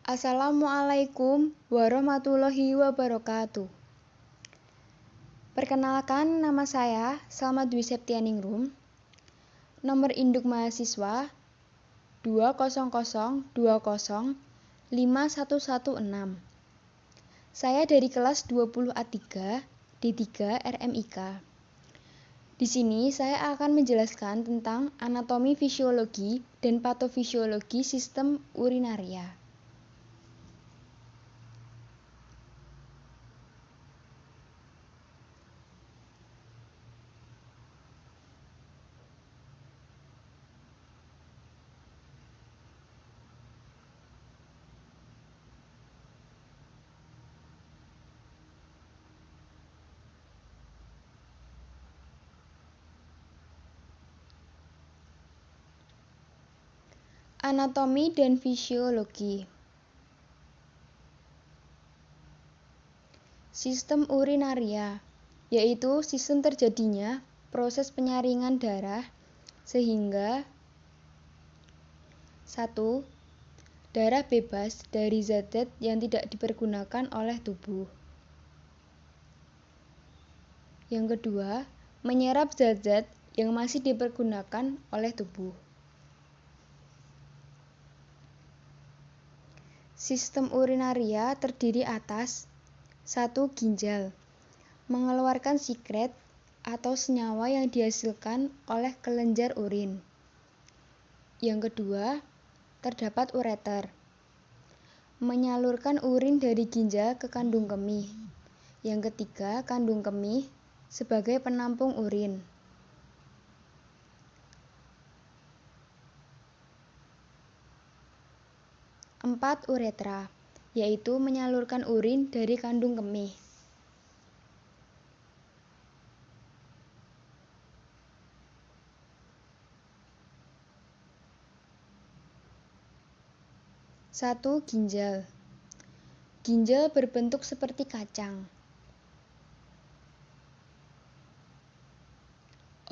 Assalamualaikum warahmatullahi wabarakatuh. Perkenalkan, nama saya Salma Dwi Septianingrum. Nomor induk mahasiswa 200205116. Saya dari kelas 20A3 D3 RMIK. Di sini saya akan menjelaskan tentang anatomi fisiologi dan patofisiologi sistem urinaria. Anatomi dan fisiologi. Sistem urinaria, yaitu sistem terjadinya proses penyaringan darah sehingga 1. Darah bebas dari zat-zat yang tidak dipergunakan oleh tubuh. Yang kedua, menyerap zat-zat yang masih dipergunakan oleh tubuh. Sistem urinaria terdiri atas 1. Ginjal, mengeluarkan sikret atau senyawa yang dihasilkan oleh kelenjar urin. Yang kedua, terdapat ureter, menyalurkan urin dari ginjal ke kandung kemih. Yang ketiga, kandung kemih sebagai penampung urin. 4. Uretra, yaitu menyalurkan urin dari kandung kemih. Satu. Ginjal. Ginjal berbentuk seperti kacang.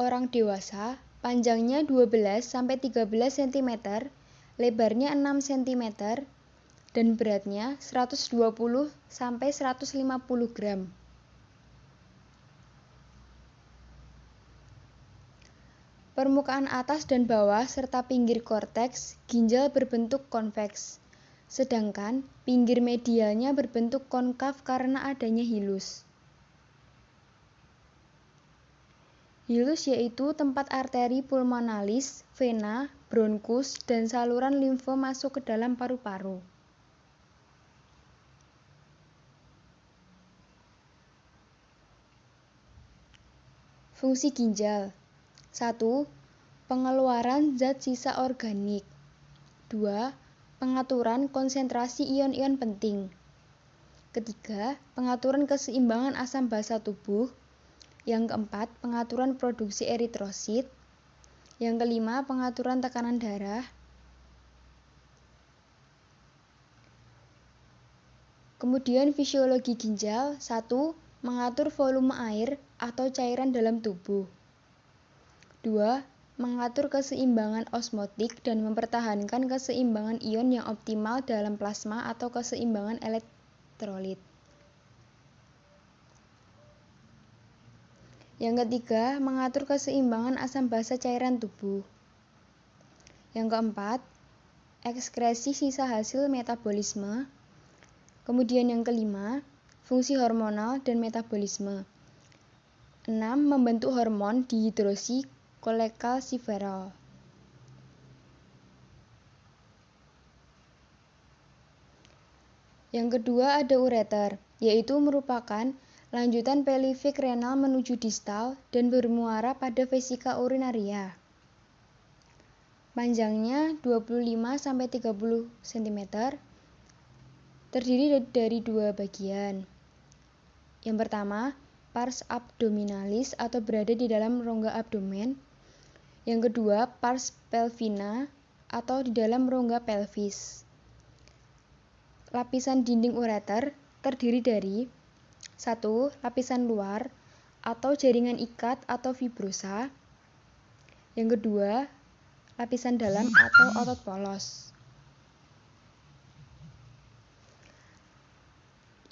Orang dewasa panjangnya 12-13 cm, lebarnya 6 cm, dan beratnya 120-150 gram. Permukaan atas dan bawah serta pinggir korteks ginjal berbentuk konveks, sedangkan pinggir medialnya berbentuk konkav karena adanya hilus. Hilus yaitu tempat arteri pulmonalis, vena, bronkus, dan saluran limfe masuk ke dalam paru-paru. Fungsi ginjal. 1. Pengeluaran zat sisa organik. 2. Pengaturan konsentrasi ion-ion penting. Ketiga, pengaturan keseimbangan asam basa tubuh. Yang keempat, pengaturan produksi eritrosit. Yang kelima, pengaturan tekanan darah. Kemudian fisiologi ginjal. 1. Mengatur volume air atau cairan dalam tubuh. 2. Mengatur keseimbangan osmotik dan mempertahankan keseimbangan ion yang optimal dalam plasma atau keseimbangan elektrolit. Yang ketiga, mengatur keseimbangan asam basa cairan tubuh. Yang keempat, ekskresi sisa hasil metabolisme. Kemudian yang kelima, fungsi hormonal dan metabolisme. 6. Membentuk hormon dihidrosi kolekalsiferol. Yang kedua ada ureter, yaitu merupakan lanjutan pelvik renal menuju distal dan bermuara pada vesika urinaria. Panjangnya 25-30 cm, terdiri dari dua bagian. Yang pertama, pars abdominalis atau berada di dalam rongga abdomen. Yang kedua, pars pelvina atau di dalam rongga pelvis. Lapisan dinding ureter terdiri dari 1. Lapisan luar atau jaringan ikat atau fibrosa. Yang kedua, lapisan dalam atau otot polos.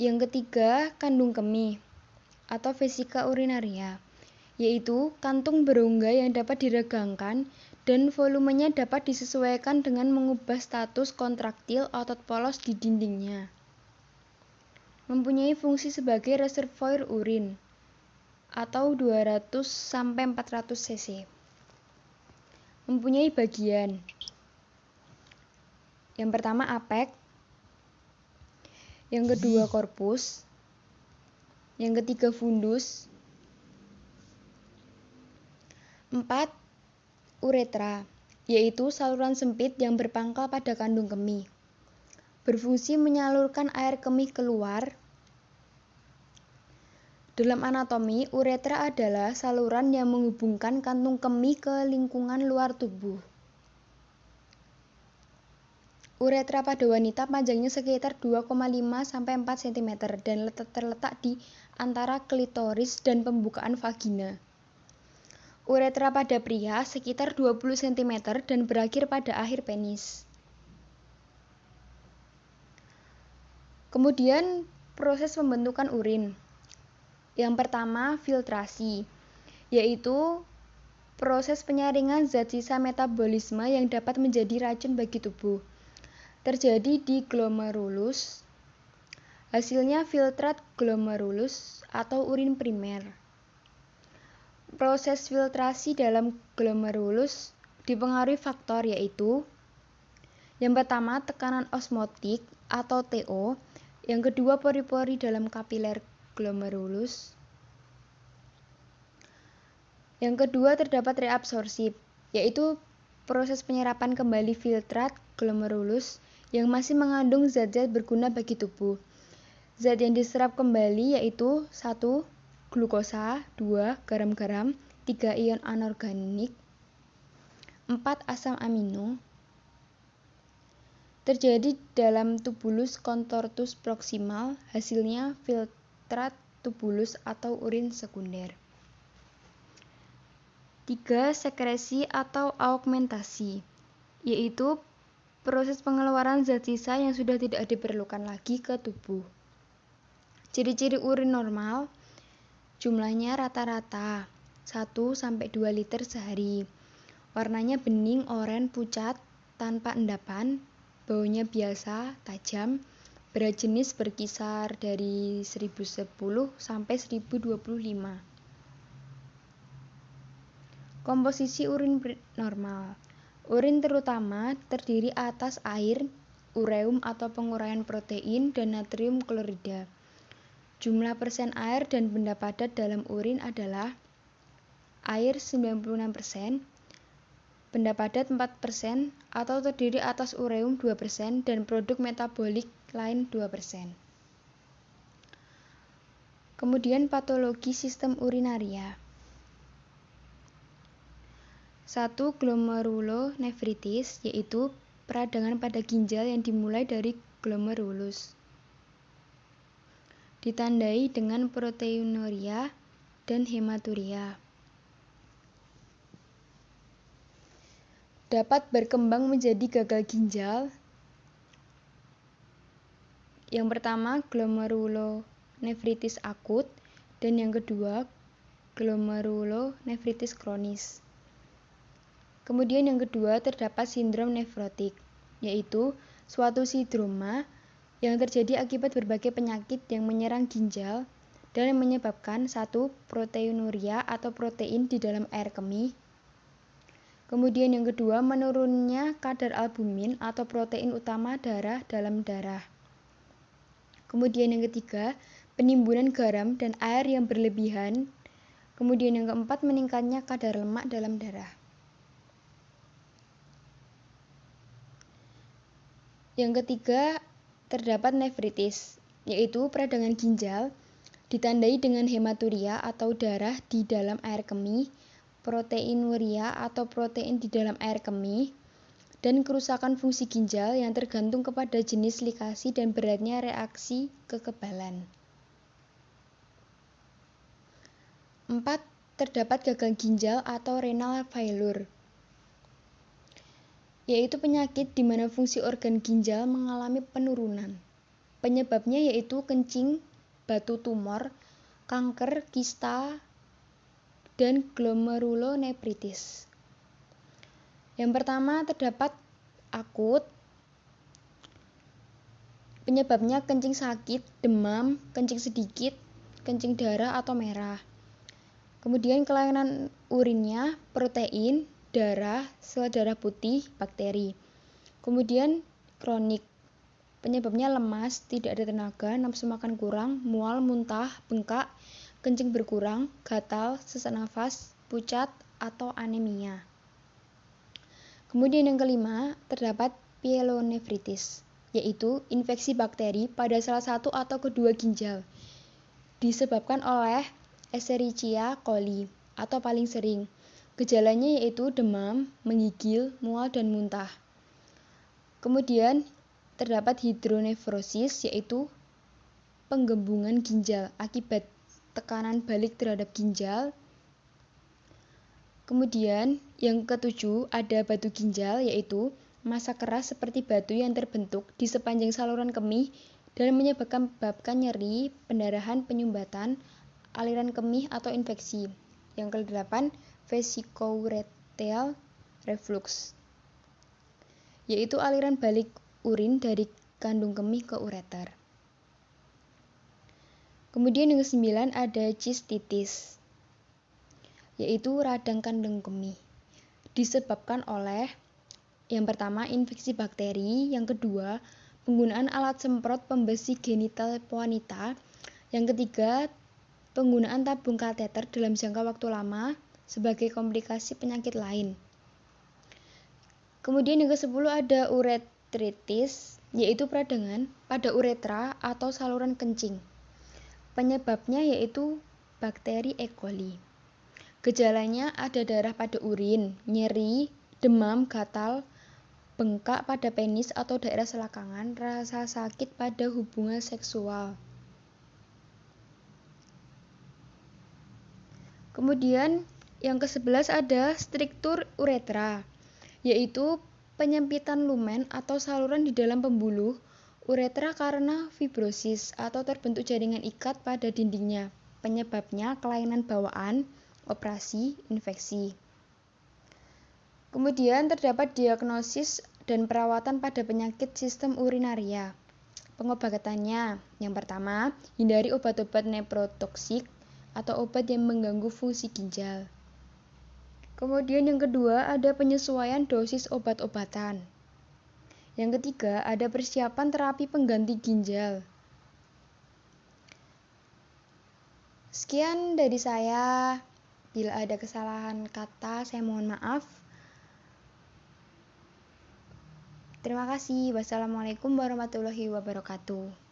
Yang ketiga, kandung kemih atau vesika urinaria, yaitu kantung berongga yang dapat diregangkan dan volumenya dapat disesuaikan dengan mengubah status kontraktil otot polos di dindingnya. Mempunyai fungsi sebagai reservoir urin atau 200-400 cc. Mempunyai bagian. Yang pertama apek, yang kedua korpus, yang ketiga fundus, 4. Uretra, yaitu saluran sempit yang berpangkal pada kandung kemih. Berfungsi menyalurkan air kemih keluar. Dalam anatomi, uretra adalah saluran yang menghubungkan kantung kemih ke lingkungan luar tubuh. Uretra pada wanita panjangnya sekitar 2,5-4 cm dan terletak di antara klitoris dan pembukaan vagina. Uretra pada pria sekitar 20 cm dan berakhir pada akhir penis. Kemudian proses pembentukan urin. Yang pertama, filtrasi, yaitu proses penyaringan zat sisa metabolisme yang dapat menjadi racun bagi tubuh. Terjadi di glomerulus. Hasilnya filtrat glomerulus atau urin primer. Proses filtrasi dalam glomerulus dipengaruhi faktor yaitu yang pertama tekanan osmotik atau TO, yang kedua pori-pori dalam kapiler glomerulus, yang kedua terdapat reabsorpsi, yaitu proses penyerapan kembali filtrat glomerulus yang masih mengandung zat-zat berguna bagi tubuh. Zat yang diserap kembali yaitu 1. Glukosa, 2. Garam-garam, 3. Ion anorganik, 4. Asam amino. Terjadi dalam tubulus contortus proximal, hasilnya filtrat tubulus atau urin sekunder. 3. Sekresi atau augmentasi, yaitu proses pengeluaran zat sisa yang sudah tidak diperlukan lagi ke tubuh. Ciri-ciri urin normal, jumlahnya rata-rata 1-2 liter sehari. Warnanya bening, oranye, pucat, tanpa endapan, baunya biasa, tajam, berat jenis berkisar dari 1010 sampai 1025. Komposisi urin normal. Urin terutama terdiri atas air, ureum atau penguraian protein, dan natrium klorida. Jumlah persen air dan benda padat dalam urin adalah air 96%, benda padat 4% atau terdiri atas ureum 2% dan produk metabolik lain 2%. Kemudian patologi sistem urinaria. 1. Glomerulonefritis, yaitu peradangan pada ginjal yang dimulai dari glomerulus. Ditandai dengan proteinuria dan hematuria. Dapat berkembang menjadi gagal ginjal. Yang pertama, glomerulonefritis akut, dan yang kedua, glomerulonefritis kronis. Kemudian yang kedua terdapat sindrom nefrotik, yaitu suatu sindroma yang terjadi akibat berbagai penyakit yang menyerang ginjal dan menyebabkan 1. Proteinuria atau protein di dalam air kemih. Kemudian yang kedua menurunnya kadar albumin atau protein utama darah dalam darah. Kemudian yang ketiga penimbunan garam dan air yang berlebihan. Kemudian yang keempat meningkatnya kadar lemak dalam darah. Yang ketiga, terdapat nefritis, yaitu peradangan ginjal, ditandai dengan hematuria atau darah di dalam air kemih, proteinuria atau protein di dalam air kemih, dan kerusakan fungsi ginjal yang tergantung kepada jenis likasi dan beratnya reaksi kekebalan. 4. Terdapat gagal ginjal atau renal failure, yaitu penyakit di mana fungsi organ ginjal mengalami penurunan. Penyebabnya yaitu kencing, batu tumor, kanker, kista, dan glomerulonefritis. Yang pertama terdapat akut. Penyebabnya kencing sakit, demam, kencing sedikit, kencing darah atau merah. Kemudian kelainan urinnya, protein, darah, sel darah putih, bakteri. Kemudian kronik. Penyebabnya lemas, tidak ada tenaga, nafsu makan kurang, mual, muntah, bengkak, kencing berkurang, gatal, sesak nafas, pucat, atau anemia. Kemudian yang kelima, terdapat pyelonefritis, yaitu infeksi bakteri pada salah satu atau kedua ginjal, disebabkan oleh Escherichia coli, atau paling sering. Gejalanya yaitu demam, menggigil, mual, dan muntah. Kemudian terdapat hidronefrosis, yaitu penggembungan ginjal akibat tekanan balik terhadap ginjal. Kemudian yang ketujuh ada batu ginjal, yaitu massa keras seperti batu yang terbentuk di sepanjang saluran kemih dan menyebabkan nyeri, pendarahan, penyumbatan, aliran kemih atau infeksi. Yang kedelapan vesicoureteral reflux, yaitu aliran balik urin dari kandung kemih ke ureter. Kemudian yang ke-9 ada cystitis, yaitu radang kandung kemih, disebabkan oleh yang pertama infeksi bakteri, yang kedua penggunaan alat semprot pembersih genital wanita, yang ketiga penggunaan tabung kateter dalam jangka waktu lama sebagai komplikasi penyakit lain. Kemudian yang ke-10 ada uretritis, yaitu peradangan pada uretra atau saluran kencing. Penyebabnya yaitu bakteri E. coli. Gejalanya ada darah pada urin, nyeri, demam, gatal, bengkak pada penis atau daerah selakangan, rasa sakit pada hubungan seksual. Kemudian yang ke-11 ada struktur uretra, yaitu penyempitan lumen atau saluran di dalam pembuluh uretra karena fibrosis atau terbentuk jaringan ikat pada dindingnya. Penyebabnya kelainan bawaan, operasi, infeksi. Kemudian terdapat diagnosis dan perawatan pada penyakit sistem urinaria. Pengobatannya, yang pertama, hindari obat-obat nephrotoksik atau obat yang mengganggu fungsi ginjal. Kemudian yang kedua ada penyesuaian dosis obat-obatan. Yang ketiga ada persiapan terapi pengganti ginjal. Sekian dari saya. Bila ada kesalahan kata saya mohon maaf. Terima kasih. Wassalamualaikum warahmatullahi wabarakatuh.